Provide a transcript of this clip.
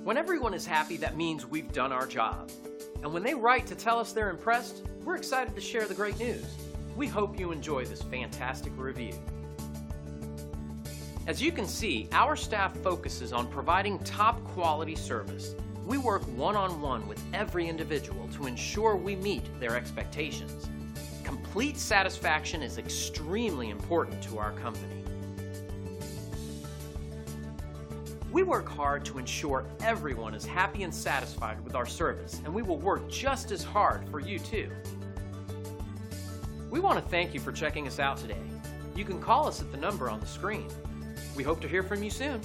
When everyone is happy, that means we've done our job. And when they write to tell us they're impressed, we're excited to share the great news. We hope you enjoy this fantastic review. As you can see, our staff focuses on providing top quality service. We work one-on-one with every individual to ensure we meet their expectations. Complete satisfaction is extremely important to our company. We work hard to ensure everyone is happy and satisfied with our service, and we will work just as hard for you too. We want to thank you for checking us out today. You can call us at the number on the screen. We hope to hear from you soon.